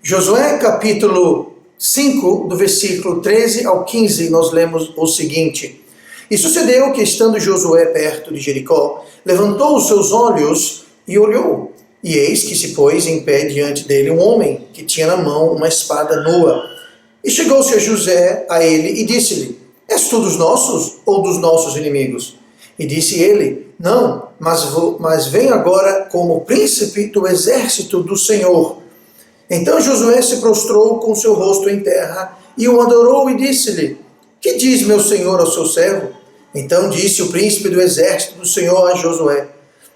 Josué capítulo 5, do versículo 13 ao 15, nós lemos o seguinte: E sucedeu que, estando Josué perto de Jericó, levantou os seus olhos e olhou, e eis que se pôs em pé diante dele um homem, que tinha na mão uma espada nua. E chegou-se a José a ele e disse-lhe: És tu dos nossos ou dos nossos inimigos? E disse ele: Não, mas vem agora como príncipe do exército do Senhor. Então Josué se prostrou com seu rosto em terra e o adorou e disse-lhe: Que diz meu senhor ao seu servo? Então disse o príncipe do exército do Senhor a Josué: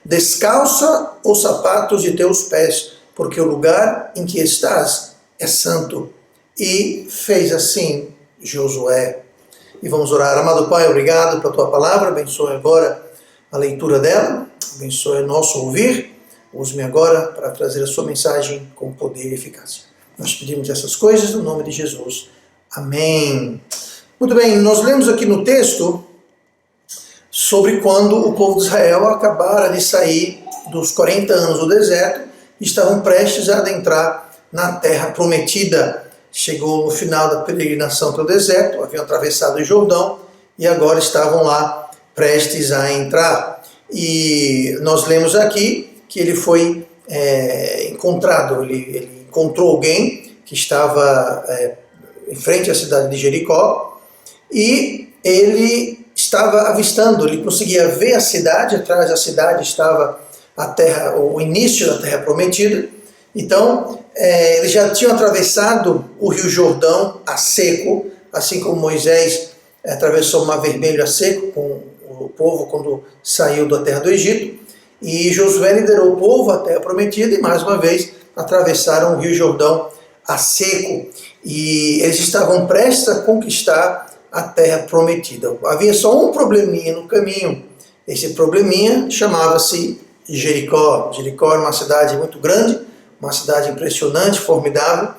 Descalça os sapatos de teus pés, porque o lugar em que estás é santo. E fez assim Josué. E vamos orar. Amado Pai, obrigado pela tua palavra, abençoe agora a leitura dela, abençoe o nosso ouvir. Use-me agora para trazer a sua mensagem com poder e eficácia. Nós pedimos essas coisas no nome de Jesus. Amém. Muito bem, nós lemos aqui no texto sobre quando o povo de Israel acabara de sair dos 40 anos do deserto e estavam prestes a adentrar na terra prometida. Chegou no final da peregrinação pelo deserto, haviam atravessado o Jordão e agora estavam lá prestes a entrar. E nós lemos aqui que ele foi encontrado, ele encontrou alguém que estava em frente à cidade de Jericó e ele estava avistando, ele conseguia ver a cidade, atrás da cidade estava a terra, o início da terra prometida. Então eles já tinham atravessado o rio Jordão a seco, assim como Moisés atravessou o Mar Vermelho a seco com o povo quando saiu da terra do Egito. E Josué liderou o povo à terra prometida e mais uma vez atravessaram o rio Jordão a seco. E eles estavam prestes a conquistar a terra prometida. Havia só um probleminha no caminho. Esse probleminha chamava-se Jericó. Jericó era uma cidade muito grande, uma cidade impressionante, formidável.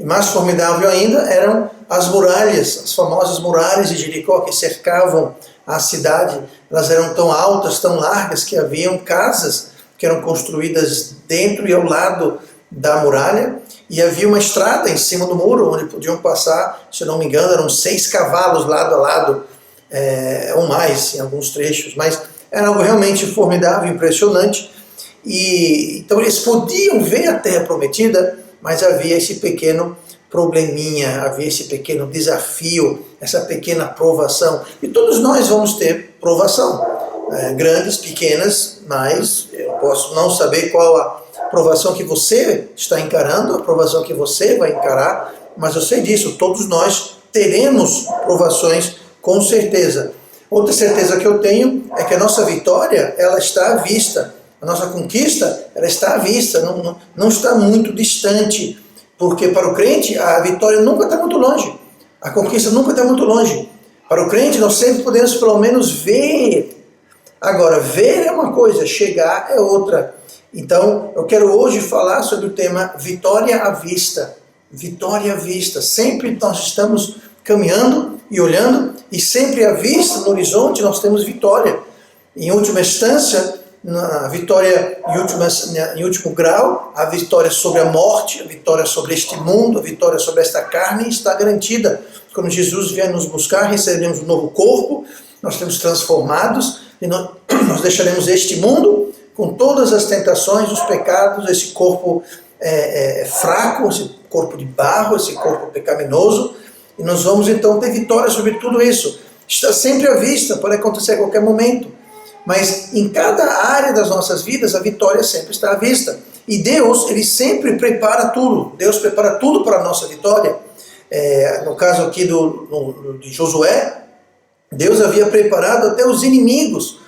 E mais formidável ainda eram as muralhas, as famosas muralhas de Jericó que cercavam a cidade. Elas eram tão altas, tão largas, que haviam casas que eram construídas dentro e ao lado da muralha, e havia uma estrada em cima do muro, onde podiam passar, se não me engano, eram 6 cavalos lado a lado, ou mais em alguns trechos, mas era algo realmente formidável, impressionante. E então eles podiam ver a terra prometida, mas havia esse pequeno probleminha, havia esse pequeno desafio, essa pequena provação. E todos nós vamos ter provação, grandes, pequenas, mas eu posso não saber qual a provação que você está encarando, a provação que você vai encarar, mas eu sei disso, todos nós teremos provações com certeza. Outra certeza que eu tenho é que a nossa vitória, ela está à vista, a nossa conquista, ela está à vista, não está muito distante. Porque para o crente a vitória nunca está muito longe, a conquista nunca está muito longe. Para o crente nós sempre podemos pelo menos ver. Agora, ver é uma coisa, chegar é outra. Então eu quero hoje falar sobre o tema vitória à vista. Vitória à vista, sempre nós estamos caminhando e olhando e sempre à vista, no horizonte, nós temos vitória. Em última instância, na vitória em último grau, a vitória sobre a morte, a vitória sobre este mundo, a vitória sobre esta carne está garantida. Quando Jesus vier nos buscar, receberemos um novo corpo, nós seremos transformados e nós deixaremos este mundo com todas as tentações, os pecados, esse corpo fraco, esse corpo de barro, esse corpo pecaminoso, e nós vamos então ter vitória sobre tudo isso. Está sempre à vista, pode acontecer a qualquer momento. Mas em cada área das nossas vidas, a vitória sempre está à vista. E Deus, Ele sempre prepara tudo. Deus prepara tudo para a nossa vitória. No caso aqui de Josué, Deus havia preparado até os inimigos.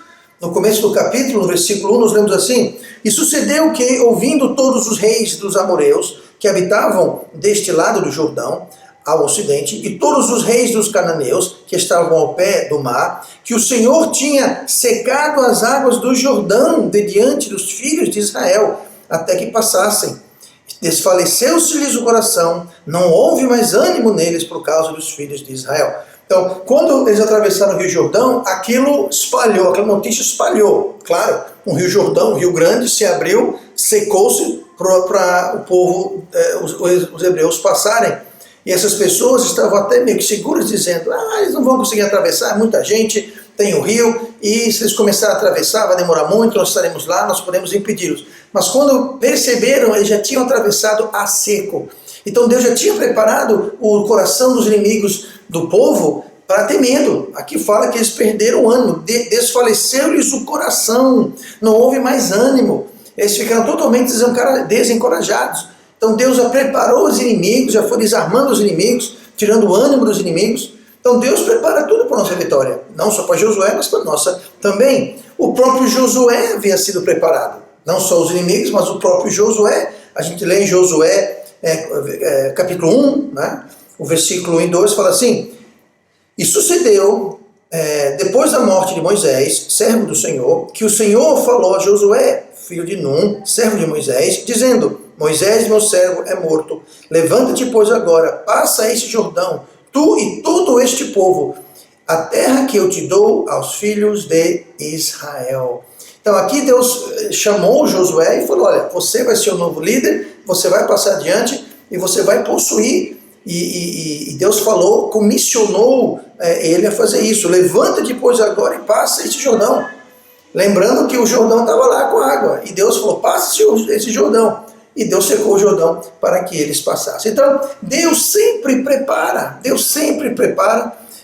No começo do capítulo, no versículo 1, nós lemos assim: E sucedeu que, ouvindo todos os reis dos amorreus, que habitavam deste lado do Jordão, ao ocidente, e todos os reis dos cananeus que estavam ao pé do mar, que o Senhor tinha secado as águas do Jordão de diante dos filhos de Israel, até que passassem. Desfaleceu-se-lhes o coração, não houve mais ânimo neles por causa dos filhos de Israel. Então, quando eles atravessaram o Rio Jordão, aquilo espalhou, aquela notícia espalhou. Claro, um rio Jordão, um rio grande, se abriu, secou-se para o povo, os hebreus passarem. E essas pessoas estavam até meio que seguras, dizendo, eles não vão conseguir atravessar, muita gente, tem o rio, e se eles começarem a atravessar, vai demorar muito, nós estaremos lá, nós podemos impedi-los. Mas quando perceberam, eles já tinham atravessado a seco. Então Deus já tinha preparado o coração dos inimigos do povo para ter medo. Aqui fala que eles perderam o ânimo, desfaleceu-lhes o coração, não houve mais ânimo. Eles ficaram totalmente desencorajados. Então Deus já preparou os inimigos, já foi desarmando os inimigos, tirando o ânimo dos inimigos. Então Deus prepara tudo para a nossa vitória, não só para Josué, mas para a nossa também. O próprio Josué havia sido preparado, não só os inimigos, mas o próprio Josué. A gente lê em Josué capítulo 1, né? O versículo 1 e 2 fala assim: e sucedeu, depois da morte de Moisés, servo do Senhor, que o Senhor falou a Josué, filho de Num, servo de Moisés, dizendo: Moisés, meu servo, é morto. Levanta-te, pois, agora, passa este Jordão, tu e todo este povo, a terra que eu te dou aos filhos de Israel. Então aqui Deus chamou Josué e falou: olha, você vai ser o novo líder, você vai passar adiante e você vai possuir. E Deus falou, comissionou ele a fazer isso. Levanta-te, pois, agora e passa este Jordão. Lembrando que o Jordão estava lá com água. E Deus falou: passa esse Jordão. E Deus secou o Jordão para que eles passassem. Então, Deus sempre prepara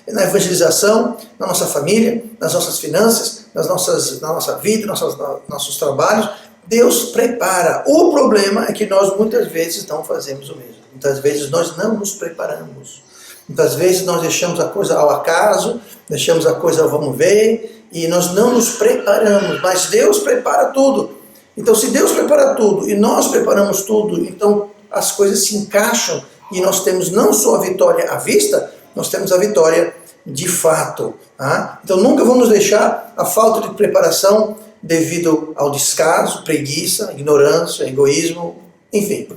na evangelização, na nossa família, nas nossas finanças, na nossa vida, nossos trabalhos. Deus prepara. O problema é que nós muitas vezes não fazemos o mesmo. Muitas vezes nós não nos preparamos. Muitas vezes nós deixamos a coisa ao acaso, deixamos a coisa ao vamos ver, e nós não nos preparamos. Mas Deus prepara tudo. Então, se Deus prepara tudo e nós preparamos tudo, então as coisas se encaixam e nós temos não só a vitória à vista, nós temos a vitória de fato. Tá? Então, nunca vamos deixar a falta de preparação devido ao descaso, preguiça, ignorância, egoísmo, enfim.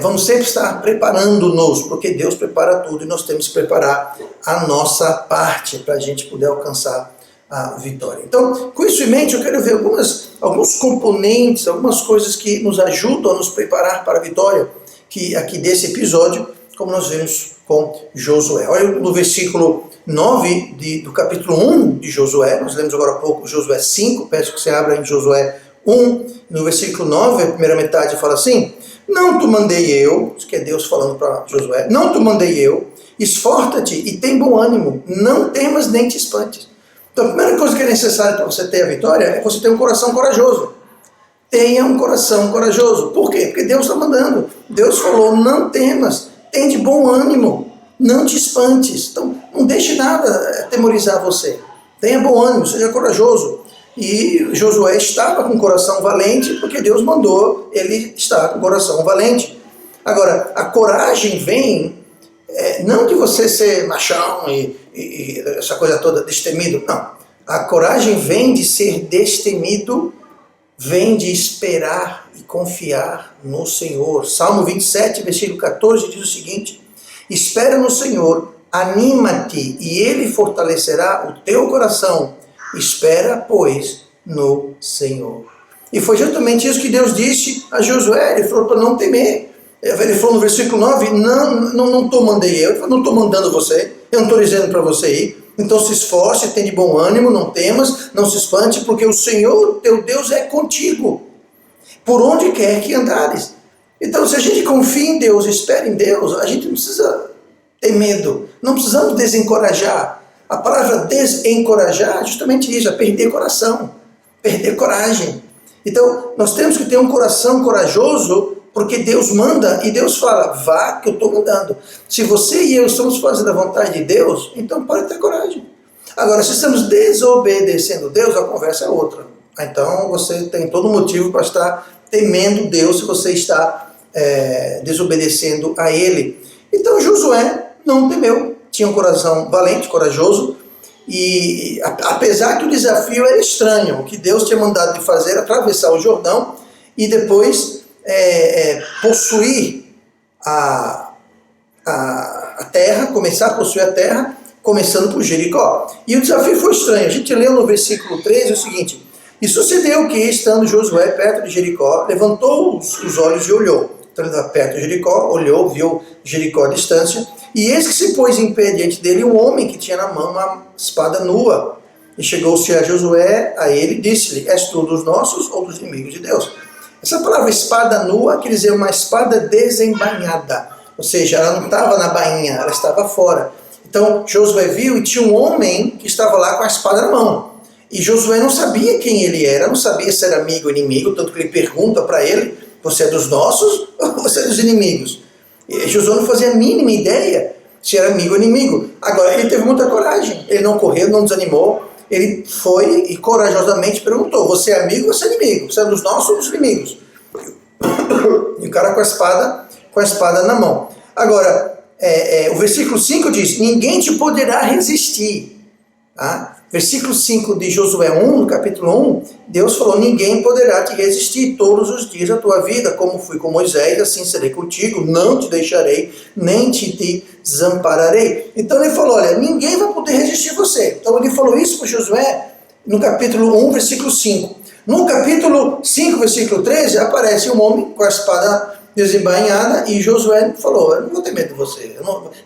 Vamos sempre estar preparando-nos, porque Deus prepara tudo e nós temos que preparar a nossa parte para a gente poder alcançar a vitória. Então, com isso em mente, eu quero ver alguns componentes, algumas coisas que nos ajudam a nos preparar para a vitória, que aqui desse episódio, como nós vimos com Josué. Olha no versículo 9 do capítulo 1 de Josué, nós lemos agora há pouco Josué 5, peço que você abra em Josué 1, no versículo 9, a primeira metade fala assim: não te mandei eu, isso que é Deus falando para Josué, não te mandei eu, esforça-te e tem bom ânimo, não temas nem te espantes. Então a primeira coisa que é necessária para você ter a vitória é você ter um coração corajoso. Tenha um coração corajoso. Por quê? Porque Deus está mandando. Deus falou: não temas, tem de bom ânimo, não te espantes. Então não deixe nada atemorizar você. Tenha bom ânimo, seja corajoso. E Josué estava com o coração valente porque Deus mandou ele estar com o coração valente. Agora, a coragem vem não de você ser machão e essa coisa toda, destemido, não. A coragem vem de ser destemido, vem de esperar e confiar no Senhor. Salmo 27, versículo 14 diz o seguinte: espera no Senhor, anima-te e Ele fortalecerá o teu coração. Espera, pois, no Senhor. E foi justamente isso que Deus disse a Josué. Ele falou para não temer. Ele falou no versículo 9: não estou mandei eu, não estou mandando você, eu não estou dizendo para você ir. Então se esforce, tenha de bom ânimo, não temas, não se espante, porque o Senhor, teu Deus, é contigo, por onde quer que andares. Então, se a gente confia em Deus, espera em Deus, a gente não precisa ter medo, não precisamos desencorajar. A palavra desencorajar é justamente isso, é perder coração, perder coragem. Então, nós temos que ter um coração corajoso, porque Deus manda e Deus fala: vá que eu estou mandando. Se você e eu estamos fazendo a vontade de Deus, então pode ter coragem. Agora, se estamos desobedecendo Deus, a conversa é outra. Então, você tem todo motivo para estar temendo Deus se você está desobedecendo a Ele. Então, Josué não temeu. Tinha um coração valente, corajoso, e apesar que o desafio era estranho, o que Deus tinha mandado de fazer era atravessar o Jordão e depois possuir a terra, começar a possuir a terra, começando por Jericó. E o desafio foi estranho. A gente leu no versículo 13 o seguinte: E sucedeu que, estando Josué perto de Jericó, levantou os olhos e olhou. Então ele estava perto de Jericó, olhou, viu Jericó à distância, e eis que se pôs em pé diante dele um homem que tinha na mão uma espada nua. E chegou-se a Josué a ele e disse-lhe: És tu dos nossos ou dos inimigos de Deus? Essa palavra espada nua quer dizer uma espada desembainhada, ou seja, ela não estava na bainha, ela estava fora. Então Josué viu e tinha um homem que estava lá com a espada na mão. E Josué não sabia quem ele era, não sabia se era amigo ou inimigo, tanto que ele pergunta para ele: você é dos nossos ou você é dos inimigos? E Josué não fazia a mínima ideia se era amigo ou inimigo. Agora, ele teve muita coragem, ele não correu, não desanimou, ele foi e corajosamente perguntou: você é amigo ou você é inimigo? Você é dos nossos ou dos inimigos? E o cara com a espada na mão. Agora, o versículo 5 diz: ninguém te poderá resistir. Tá? Versículo 5 de Josué 1, no capítulo 1, Deus falou: ninguém poderá te resistir todos os dias da tua vida, como fui com Moisés, assim serei contigo, não te deixarei, nem te desampararei. Então ele falou: olha, ninguém vai poder resistir você. Então ele falou isso para Josué no capítulo 1, versículo 5. No capítulo 5, versículo 13, aparece um homem com a espada desembainhada, e Josué falou: eu não vou ter medo de você,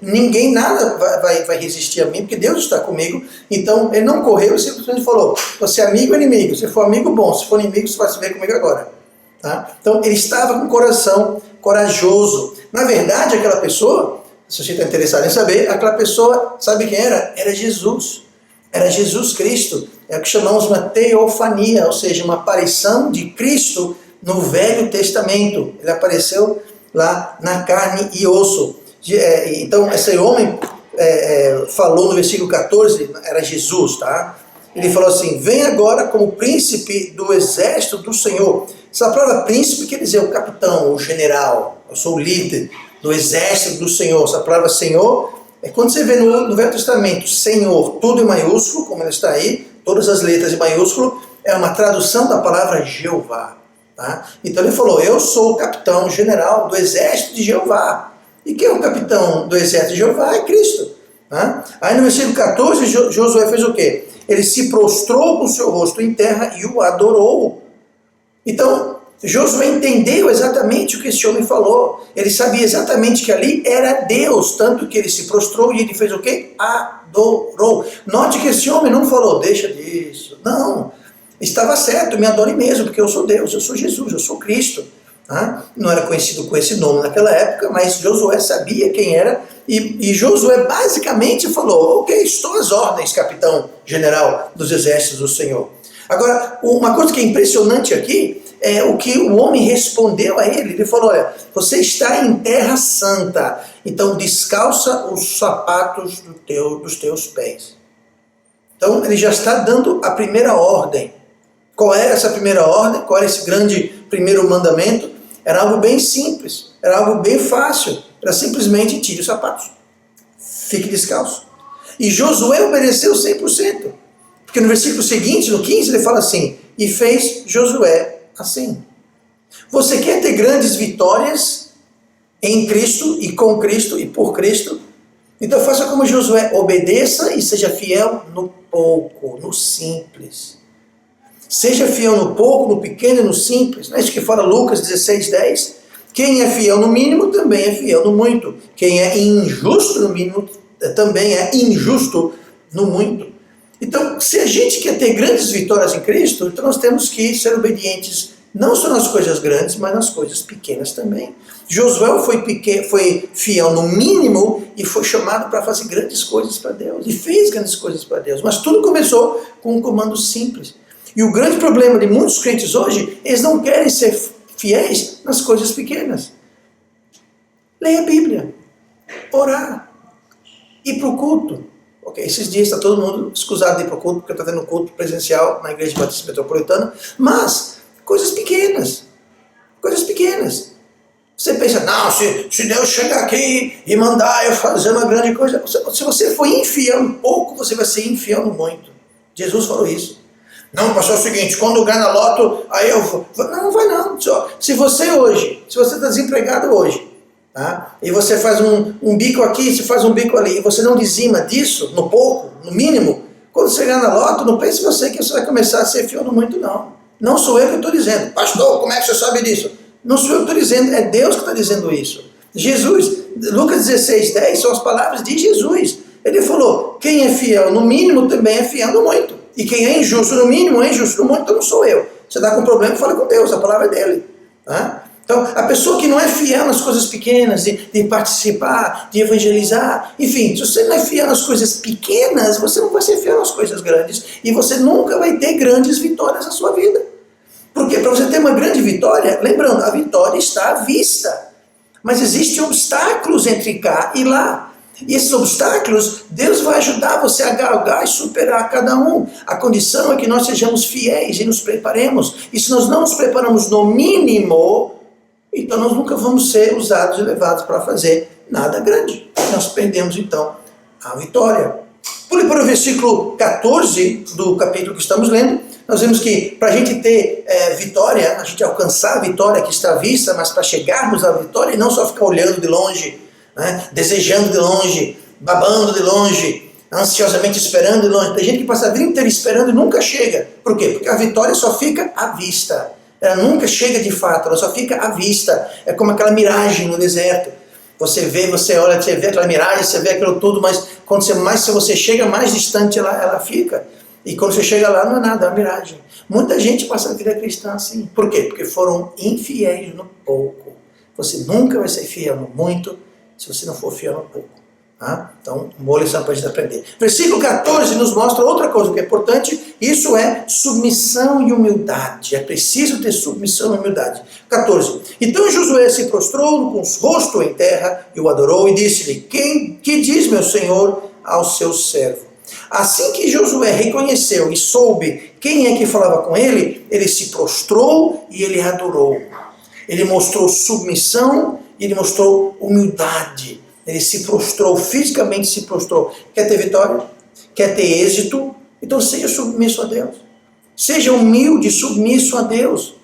ninguém nada vai resistir a mim, porque Deus está comigo. Então ele não correu, simplesmente falou: você é amigo ou inimigo? Se for amigo, bom; se for inimigo, você vai se ver comigo agora. Tá? Então ele estava com o coração corajoso. Na verdade, aquela pessoa, se você está interessado em saber, aquela pessoa, sabe quem era? Era Jesus. Era Jesus Cristo. É o que chamamos uma teofania, ou seja, uma aparição de Cristo no Velho Testamento. Ele apareceu lá na carne e osso. Então, esse homem falou no versículo 14, era Jesus, tá? Ele falou assim: vem agora como príncipe do exército do Senhor. Essa palavra príncipe quer dizer o capitão, o general. Eu sou o líder do exército do Senhor. Essa palavra Senhor, quando você vê no Velho Testamento Senhor, tudo em maiúsculo, como ele está aí, todas as letras em maiúsculo, é uma tradução da palavra Jeová. Tá? Então ele falou: eu sou o capitão general do exército de Jeová. E quem é o capitão do exército de Jeová? É Cristo. Tá? Aí no versículo 14, Josué fez o quê? Ele se prostrou com o seu rosto em terra e o adorou. Então Josué entendeu exatamente o que esse homem falou. Ele sabia exatamente que ali era Deus, tanto que ele se prostrou e ele fez o quê? Adorou. Note que esse homem não falou: deixa disso. Não. Estava certo, me adore mesmo, porque eu sou Deus, eu sou Jesus, eu sou Cristo. Tá? Não era conhecido com esse nome naquela época, mas Josué sabia quem era, e Josué basicamente falou: ok, estou às ordens, capitão general dos exércitos do Senhor. Agora, uma coisa que é impressionante aqui é o que o homem respondeu a ele. Ele falou: olha, você está em terra santa, então descalça os sapatos dos teus pés. Então ele já está dando a primeira ordem. Qual era essa primeira ordem? Qual era esse grande primeiro mandamento? Era algo bem simples, era algo bem fácil. Era simplesmente: tire os sapatos, fique descalço. E Josué obedeceu 100%. Porque no versículo seguinte, no 15, ele fala assim: e fez Josué assim. Você quer ter grandes vitórias em Cristo e com Cristo e por Cristo? Então faça como Josué: obedeça e seja fiel no pouco, no simples. Seja fiel no pouco, no pequeno e no simples. Não é isso que fala Lucas 16:10? Quem é fiel no mínimo também é fiel no muito. Quem é injusto no mínimo também é injusto no muito. Então, se a gente quer ter grandes vitórias em Cristo, então nós temos que ser obedientes não só nas coisas grandes, mas nas coisas pequenas também. Josué foi fiel no mínimo e foi chamado para fazer grandes coisas para Deus. E fez grandes coisas para Deus. Mas tudo começou com um comando simples. E o grande problema de muitos crentes hoje, eles não querem ser fiéis nas coisas pequenas. Leia a Bíblia, orar, ir para o culto. Ok, esses dias está todo mundo escusado de ir para o culto, porque está tendo culto presencial na Igreja Batista Metropolitana, mas coisas pequenas, coisas pequenas. Você pensa: não, se Deus chegar aqui e mandar eu fazer uma grande coisa, se você for infiel no pouco, você vai ser infiel no muito. Jesus falou isso. Não, pastor, é o seguinte: quando ganha na loto, aí eu vou. Não, não vai não. Se você está desempregado hoje, tá? E você faz um bico aqui, você faz um bico ali, e você não dizima disso, no pouco, no mínimo, Quando chegar na loto, não pense você que você vai começar a ser fiel no muito, não. Não sou eu que estou dizendo. Pastor, como é que você sabe disso? Não sou eu que estou dizendo, é Deus que está dizendo isso. Jesus, Lucas 16:10 são as palavras de Jesus. Ele falou, quem é fiel no mínimo também é fiel no muito. E quem é injusto no mínimo é injusto no muito, então não sou eu. Você está com problema, fala com Deus, a palavra é dele. Tá? Então, a pessoa que não é fiel nas coisas pequenas, de participar, de evangelizar, enfim, se você não é fiel nas coisas pequenas, você não vai ser fiel nas coisas grandes. E você nunca vai ter grandes vitórias na sua vida. Porque para você ter uma grande vitória, lembrando, a vitória está à vista. Mas existem obstáculos entre cá e lá. E esses obstáculos, Deus vai ajudar você a galgar e superar cada um. A condição é que nós sejamos fiéis e nos preparemos. E se nós não nos preparamos no mínimo, então nós nunca vamos ser usados e levados para fazer nada grande. Nós perdemos então a vitória. Pule para o versículo 14 do capítulo que estamos lendo. Nós vemos que para a gente ter vitória, a gente alcançar a vitória que está à vista, mas para chegarmos à vitória e não só ficar olhando de longe, né, desejando de longe, babando de longe, ansiosamente esperando de longe. Tem gente que passa a vida inteira esperando e nunca chega. Por quê? Porque a vitória só fica à vista. Ela nunca chega de fato, ela só fica à vista. É como aquela miragem no deserto. Você vê, você olha, você vê aquela miragem, você vê aquilo tudo, mas quando você chega mais distante, ela fica. E quando você chega lá, não é nada, é uma miragem. Muita gente passa a vida cristã assim. Por quê? Porque foram infiéis no pouco. Você nunca vai ser fiel no muito, se você não for fiel no pouco. Tá? Então, boa lição para a gente aprender. Versículo 14 nos mostra outra coisa que é importante. Isso é submissão e humildade. É preciso ter submissão e humildade. 14. Então Josué se prostrou com o rosto em terra e o adorou e disse-lhe, que diz meu senhor ao seu servo? Assim que Josué reconheceu e soube quem é que falava com ele, ele se prostrou e ele adorou. Ele mostrou submissão e ele mostrou humildade. Ele se prostrou, fisicamente se prostrou. Quer ter vitória? Quer ter êxito? Então seja submisso a Deus. Seja humilde, submisso a Deus.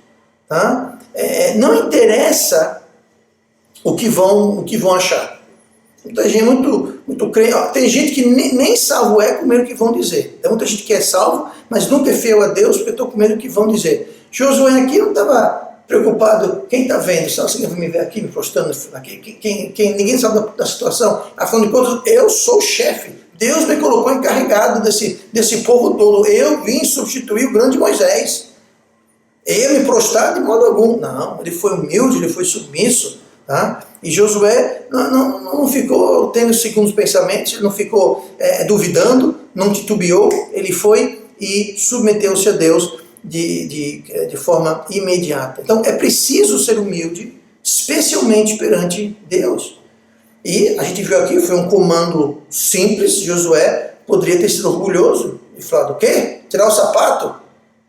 Tá? Não interessa o que vão achar. Muita gente muito crente. Tem gente que nem salvo é com medo do que vão dizer. Tem muita gente que é salvo, mas nunca é fiel a Deus porque estou com medo do que vão dizer. Josué aqui não estava preocupado. Quem está vendo? Se alguém vai me ver aqui, me postando aqui, ninguém sabe da situação. Afinal de contas, eu sou o chefe. Deus me colocou encarregado desse povo todo. Eu vim substituir o grande Moisés. Eu me prostrar de modo algum. Não, ele foi humilde, ele foi submisso. Tá? E Josué não ficou tendo segundos pensamentos, ele não ficou duvidando, não titubeou, ele foi e submeteu-se a Deus de forma imediata. Então é preciso ser humilde, especialmente perante Deus. E a gente viu aqui, foi um comando simples. Josué poderia ter sido orgulhoso e falado, o quê? Tirar o sapato?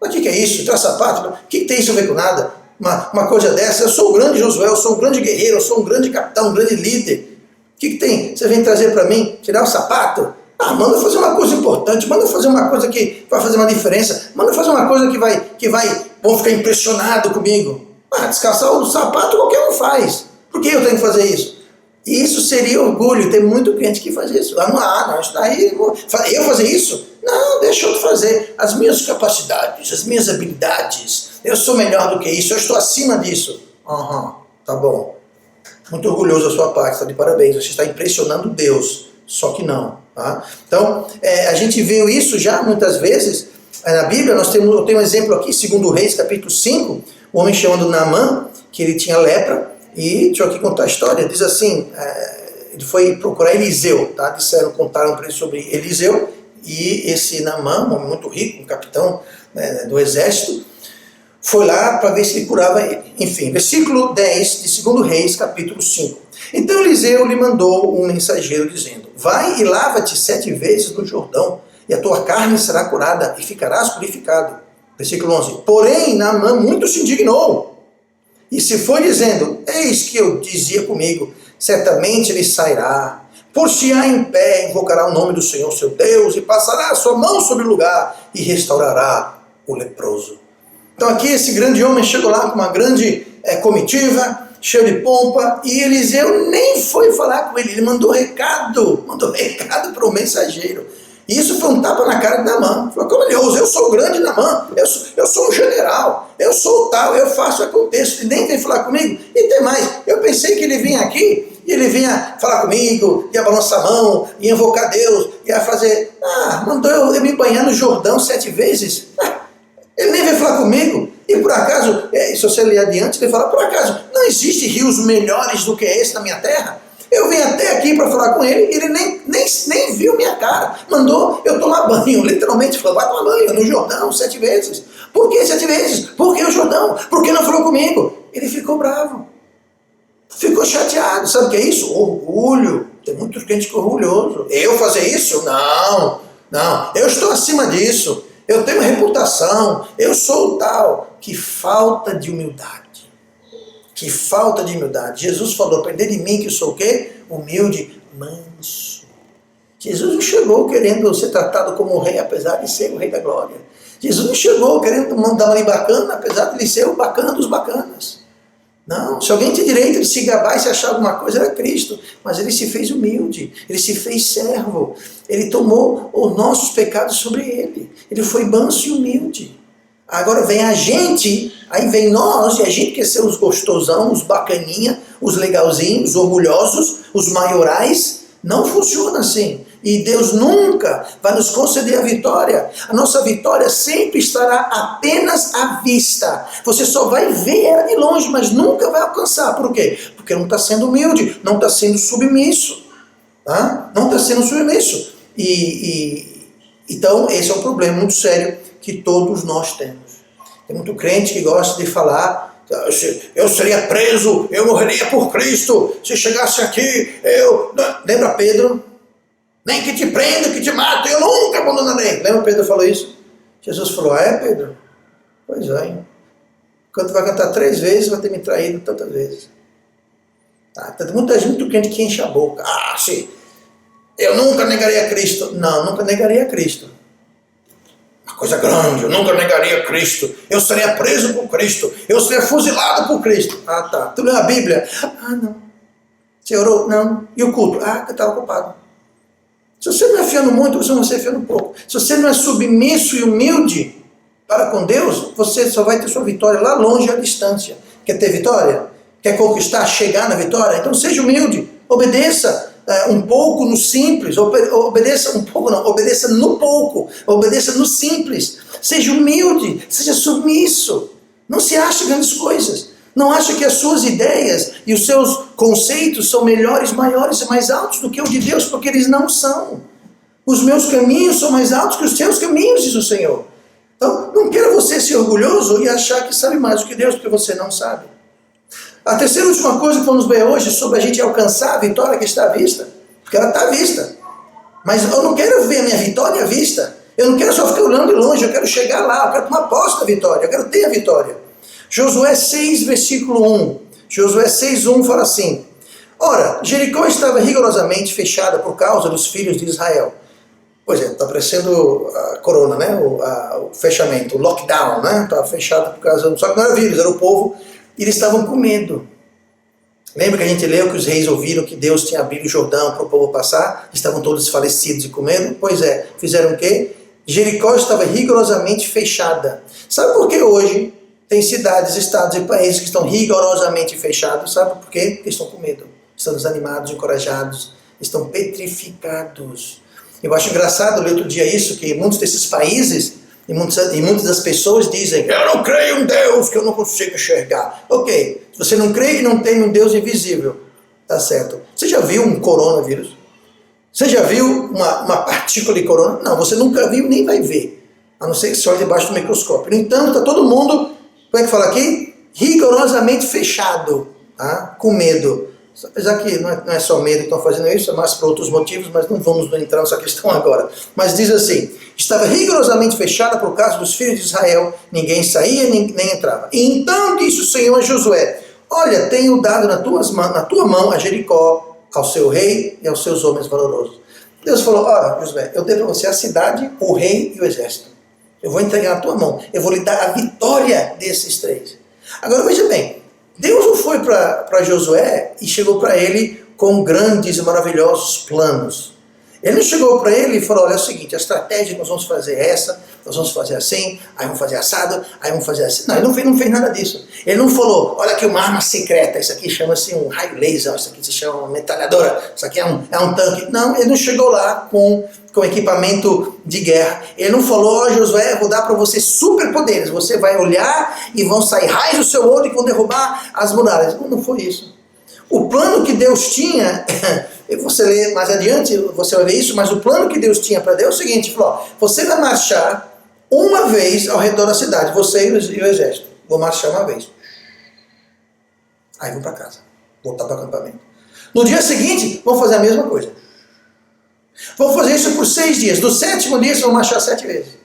Mas o que é isso? Tirar o sapato? O que tem isso a ver com nada? Uma coisa dessa, eu sou o grande Josué, eu sou um grande guerreiro, eu sou um grande capitão, um grande líder. O que tem? Você vem trazer para mim, tirar o sapato? Manda fazer uma coisa importante, manda fazer uma coisa que vai fazer uma diferença, manda fazer uma coisa vão ficar impressionado comigo. Descalçar o sapato qualquer um faz. Por que eu tenho que fazer isso? Isso seria orgulho, tem muito crente que faz isso. Não, isso daí, eu fazer isso? Não, deixa eu fazer. As minhas capacidades, as minhas habilidades, eu sou melhor do que isso, eu estou acima disso. Tá bom. Muito orgulhoso da sua parte, está de parabéns, você está impressionando Deus, só que não. Tá? Então, a gente viu isso já muitas vezes na Bíblia. Eu tenho um exemplo aqui, 2 Reis, capítulo 5, um homem chamado Naamã, que ele tinha lepra, e deixa eu aqui contar a história. Diz assim, ele foi procurar Eliseu, tá? Contaram para ele sobre Eliseu, e esse Naamã, um homem muito rico, um capitão do exército, foi lá para ver se ele curava ele. Enfim, versículo 10 de 2 Reis, capítulo 5. Então Eliseu lhe mandou um mensageiro dizendo, vai e lava-te 7 vezes no Jordão, e a tua carne será curada, e ficarás purificado. Versículo 11. Porém, Naamã muito se indignou, e se foi dizendo, eis que eu dizia comigo, certamente ele sairá, por-se-á em pé, invocará o nome do Senhor seu Deus, e passará a sua mão sobre o lugar, e restaurará o leproso. Então aqui esse grande homem chegou lá com uma grande comitiva, cheio de pompa, e Eliseu nem foi falar com ele mandou recado para o mensageiro. E isso foi um tapa na cara de Naamã. Falou, como ele ousa? Eu sou grande Naamã, eu sou um general, eu sou o tal, eu faço, aconteço, e nem vem falar comigo. E tem mais, eu pensei que ele vinha aqui, e ele vinha falar comigo, ia balançar a mão, ia invocar Deus, ia fazer, mandou eu me banhar no Jordão 7 vezes. Ele nem veio falar comigo. E por acaso, se você ler adiante, ele fala, por acaso, não existe rios melhores do que esse na minha terra? Eu vim até aqui para falar com ele, e ele nem viu minha cara. Mandou eu tomar banho, literalmente falou, vai tomar banho no Jordão 7 vezes. Por que 7 vezes? Por que o Jordão? Por que não falou comigo? Ele ficou bravo. Ficou chateado. Sabe o que é isso? Orgulho. Tem muitos crentes orgulhosos. Eu fazer isso? Não. Eu estou acima disso. Eu tenho reputação. Eu sou o tal. Que falta de humildade. Que falta de humildade. Jesus falou, aprender de mim que eu sou o quê? Humilde, manso. Jesus não chegou querendo ser tratado como o rei, apesar de ser o rei da glória. Jesus não chegou querendo mandar uma bacana, apesar de ele ser o bacana dos bacanas. Não, se alguém tinha direito de se gabar e se achar alguma coisa, era Cristo. Mas ele se fez humilde, ele se fez servo. Ele tomou os nossos pecados sobre ele. Ele foi manso e humilde. Agora vem a gente, aí vem nós, e a gente quer ser os gostosão, os bacaninha, os legalzinhos, os orgulhosos, os maiorais. Não funciona assim. E Deus nunca vai nos conceder a vitória. A nossa vitória sempre estará apenas à vista. Você só vai ver ela de longe, mas nunca vai alcançar. Por quê? Porque não está sendo humilde, não está sendo submisso. Tá? Não está sendo submisso. Então, esse é um problema muito sério que todos nós temos. Tem muito crente que gosta de falar, eu seria preso, eu morreria por Cristo, se chegasse aqui, eu... Lembra Pedro? Nem que te prenda, que te mate, eu nunca abandonarei. Lembra Pedro falou isso? Jesus falou, Pedro? Pois é, hein? Quando tu vai cantar 3 vezes, vai ter me traído tantas vezes. Tem muita gente, muito crente que enche a boca. Sim, eu nunca negaria a Cristo. Não, nunca negaria a Cristo. Uma coisa grande, eu nunca negaria a Cristo. Eu seria preso por Cristo. Eu seria fuzilado por Cristo. Tá. Tu leu a Bíblia? Não. Você orou? Não. E o culto? Eu estava ocupado. Se você não é fiando muito, você não vai ser fiando pouco. Se você não é submisso e humilde para com Deus, você só vai ter sua vitória lá longe à distância. Quer ter vitória? Quer conquistar, chegar na vitória? Então seja humilde, obedeça um pouco no simples, obedeça um pouco não, obedeça no pouco, obedeça no simples. Seja humilde, seja submisso. Não se ache grandes coisas. Não acha que as suas ideias e os seus conceitos são melhores, maiores e mais altos do que o de Deus, porque eles não são. Os meus caminhos são mais altos que os teus caminhos, diz o Senhor. Então, não queira você ser orgulhoso e achar que sabe mais do que Deus, porque você não sabe. A terceira e última coisa que vamos ver hoje sobre a gente alcançar a vitória que está à vista, porque ela está à vista. Mas eu não quero ver a minha vitória à vista. Eu não quero só ficar olhando de longe, eu quero chegar lá, eu quero tomar posse da vitória, eu quero ter a vitória. Josué 6, versículo 1. Josué 6:1 fala assim: Ora, Jericó estava rigorosamente fechada por causa dos filhos de Israel. Pois é, está parecendo a corona, né? O fechamento, o lockdown, né? Estava fechado por causa... Só que não era vírus, era o povo. E eles estavam com medo. Lembra que a gente leu que os reis ouviram que Deus tinha abrido o Jordão para o povo passar? Estavam todos falecidos e com medo? Pois é, fizeram o quê? Jericó estava rigorosamente fechada. Sabe por que hoje tem cidades, estados e países que estão rigorosamente fechados? Sabe por quê? Porque estão com medo. Estão desanimados, encorajados, estão petrificados. Eu acho engraçado ler outro dia isso, que muitos desses países e muitas das pessoas dizem: eu não creio em Deus, que eu não consigo enxergar. Ok, se você não crê e não tem um Deus invisível, tá certo. Você já viu um coronavírus? Você já viu uma partícula de corona? Não, você nunca viu nem vai ver, a não ser que você olhe debaixo do microscópio. No entanto, está todo mundo, como é que fala aqui? Rigorosamente fechado, tá? Com medo. Apesar que não é só medo que estão fazendo isso, é mais por outros motivos, mas não vamos entrar nessa questão agora. Mas diz assim: estava rigorosamente fechada por causa dos filhos de Israel, ninguém saía nem entrava. E então disse o Senhor a Josué: olha, tenho dado na tua mão a Jericó, ao seu rei e aos seus homens valorosos. Deus falou: olha, Josué, eu dei para você a cidade, o rei e o exército. Eu vou entregar na tua mão, eu vou lhe dar a vitória desses 3. Agora veja bem, Deus não foi para Josué e chegou para ele com grandes e maravilhosos planos. Ele não chegou para ele e falou, olha, é o seguinte, a estratégia nós vamos fazer essa, nós vamos fazer assim, aí vamos fazer assado, aí vamos fazer assim. Não, ele não fez nada disso. Ele não falou, olha aqui uma arma secreta, isso aqui chama-se um raio laser, isso aqui se chama uma metralhadora, isso aqui é um tanque. Não, ele não chegou lá com equipamento de guerra. Ele não falou, ó Josué, vou dar para você superpoderes, você vai olhar e vão sair raios do seu olho e vão derrubar as muralhas. Não foi isso. O plano que Deus tinha, você lê mais adiante, você vai ver isso, mas o plano que Deus tinha para Deus é o seguinte, falou, ó, você vai marchar uma vez ao redor da cidade, você e o exército, vou marchar uma vez. Aí vão para casa, voltar para o acampamento. No dia seguinte, vão fazer a mesma coisa. Vão fazer isso por 6 dias. Do 7º dia, vocês vão marchar 7 vezes.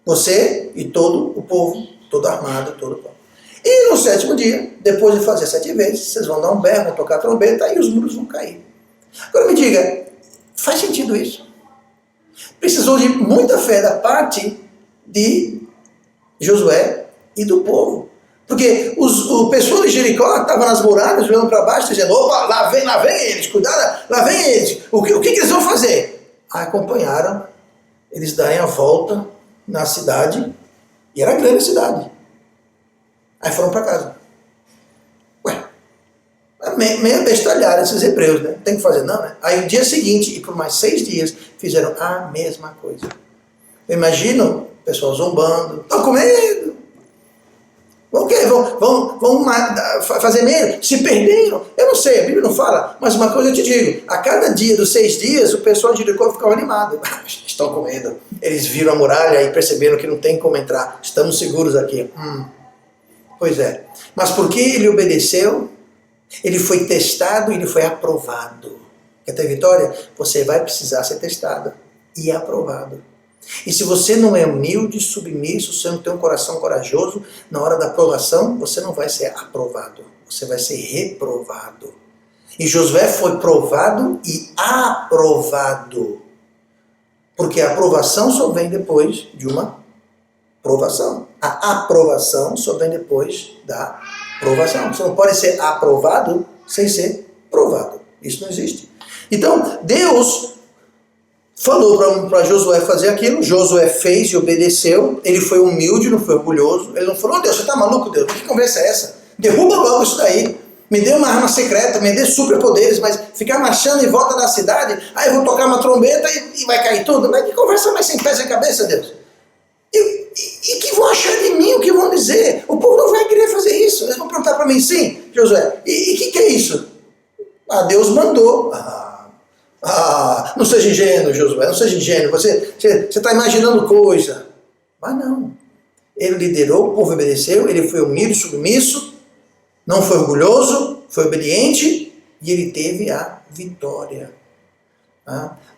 Você e todo o povo, todo armado, todo o povo. E no 7º dia, depois de fazer 7 vezes, vocês vão dar um berro, vão tocar a trombeta e os muros vão cair. Agora me diga, faz sentido isso? Precisou de muita fé da parte de Josué e do povo. Porque o pessoal de Jericó estava nas muralhas, olhando para baixo, dizendo, opa, lá vem eles, cuidado, lá vem eles. O que eles vão fazer? Aí acompanharam eles darem a volta na cidade, e era grande a cidade. Aí foram para casa. Ué, meio bestalhada esses hebreus, né? Não tem que fazer não, né? Aí o dia seguinte, e por mais 6 dias, fizeram a mesma coisa. Eu imagino o pessoal zombando, estão com medo. O quê? Vão fazer medo? Se perderam? Eu não sei, a Bíblia não fala, mas uma coisa eu te digo, a cada dia dos 6 dias, o pessoal de Jericó ficava animado. Estão com medo. Eles viram a muralha e perceberam que não tem como entrar. Estamos seguros aqui. Pois é. Mas porque ele obedeceu, ele foi testado e ele foi aprovado. Quer ter vitória? Você vai precisar ser testado e aprovado. E se você não é humilde, submisso, você não tem um coração corajoso, na hora da aprovação, você não vai ser aprovado. Você vai ser reprovado. E Josué foi provado e aprovado. Porque a aprovação só vem depois de uma provação. A aprovação só vem depois da provação. Você não pode ser aprovado sem ser provado. Isso não existe. Então, Deus falou para Josué fazer aquilo. Josué fez e obedeceu. Ele foi humilde, não foi orgulhoso. Ele não falou, Deus, você está maluco, Deus? Que conversa é essa? Derruba logo isso daí. Me dê uma arma secreta, me dê superpoderes, mas ficar marchando em volta da cidade, aí eu vou tocar uma trombeta e vai cair tudo. Mas que conversa mais sem pé sem cabeça, Deus? E que vão achar de mim, o que vão dizer? O povo não vai querer fazer isso. Eles vão perguntar para mim, sim, Josué, e que é isso? Deus mandou. Não seja ingênuo, Josué, não seja ingênuo. Você está imaginando coisa. Mas não. Ele liderou, o povo obedeceu, ele foi humilde, submisso, não foi orgulhoso, foi obediente e ele teve a vitória.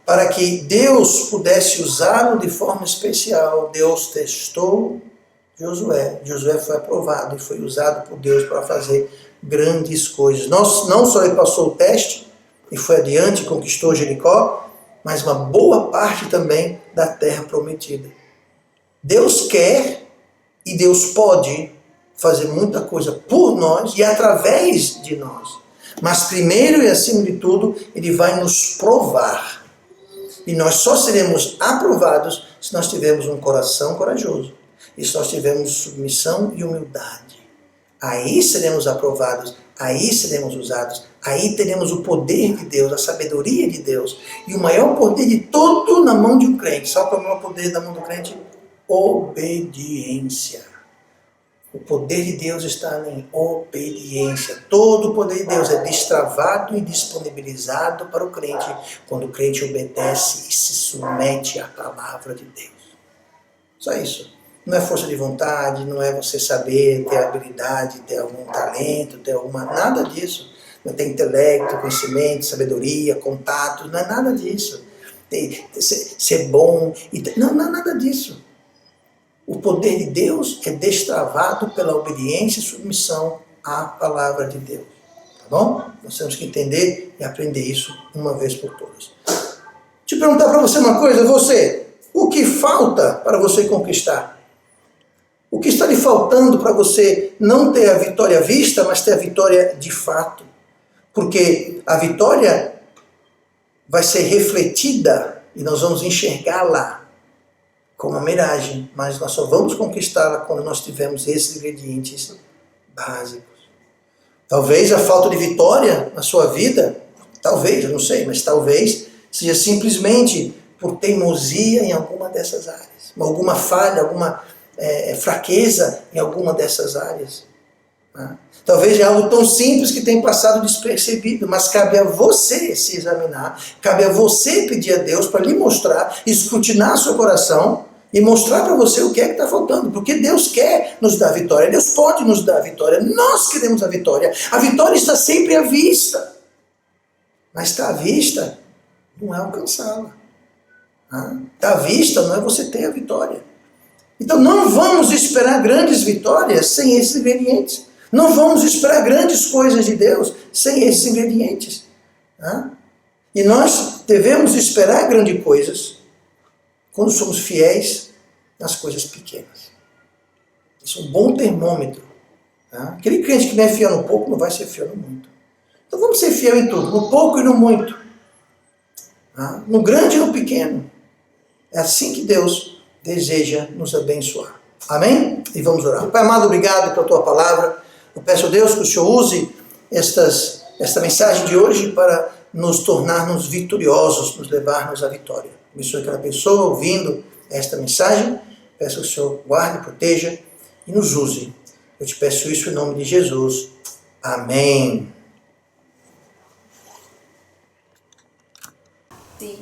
Para que Deus pudesse usá-lo de forma especial, Deus testou Josué. Josué foi aprovado e foi usado por Deus para fazer grandes coisas. Não só ele passou o teste e foi adiante, conquistou Jericó, mas uma boa parte também da terra prometida. Deus quer e Deus pode fazer muita coisa por nós e através de nós. Mas primeiro e acima de tudo, Ele vai nos provar. E nós só seremos aprovados se nós tivermos um coração corajoso. E se nós tivermos submissão e humildade. Aí seremos aprovados, aí seremos usados, aí teremos o poder de Deus, a sabedoria de Deus. E o maior poder de todo na mão de um crente. Sabe qual é o maior poder da mão do crente? Obediência. O poder de Deus está em obediência. Todo o poder de Deus é destravado e disponibilizado para o crente quando o crente obedece e se submete à palavra de Deus. Só isso. Não é força de vontade, não é você saber, ter habilidade, ter algum talento, ter alguma... Nada disso. Não tem intelecto, conhecimento, sabedoria, contato, não é nada disso. Ser bom, não é nada disso. O poder de Deus é destravado pela obediência e submissão à palavra de Deus. Tá bom? Nós temos que entender e aprender isso uma vez por todas. Te perguntar para você uma coisa, o que falta para você conquistar? O que está lhe faltando para você não ter a vitória à vista, mas ter a vitória de fato? Porque a vitória vai ser refletida e nós vamos enxergá-la como uma miragem, mas nós só vamos conquistá-la quando nós tivermos esses ingredientes básicos. Talvez a falta de vitória na sua vida, talvez, eu não sei, mas talvez seja simplesmente por teimosia em alguma dessas áreas, alguma falha, alguma fraqueza em alguma dessas áreas. Né? Talvez é algo tão simples que tem passado despercebido, mas cabe a você se examinar, cabe a você pedir a Deus para lhe mostrar, escrutinar seu coração e mostrar para você o que é que está faltando, porque Deus quer nos dar vitória, Deus pode nos dar vitória, nós queremos a vitória está sempre à vista, mas está à vista não é alcançá-la, está à vista não é você ter a vitória. Então não vamos esperar grandes vitórias sem esses ingredientes. Não vamos esperar grandes coisas de Deus sem esses ingredientes. E nós devemos esperar grandes coisas quando somos fiéis nas coisas pequenas. Isso é um bom termômetro. Aquele crente que não é fiel no pouco não vai ser fiel no muito. Então vamos ser fiel em tudo, no pouco e no muito. No grande e no pequeno. É assim que Deus deseja nos abençoar. Amém? E vamos orar. Pai amado, obrigado pela tua palavra. Eu peço a Deus que o Senhor use esta mensagem de hoje para nos tornarmos vitoriosos, nos levarmos à vitória. Abençoe aquela pessoa ouvindo esta mensagem. Peço que o Senhor guarde, proteja e nos use. Eu te peço isso em nome de Jesus. Amém. Sim.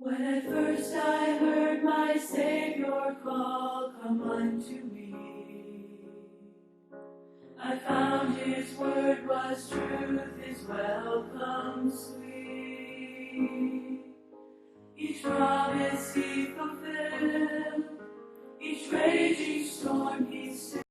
When at first I heard my Savior call, come unto me, I found His word was truth, His welcome sweet. Each promise He fulfilled, each raging storm He stilled.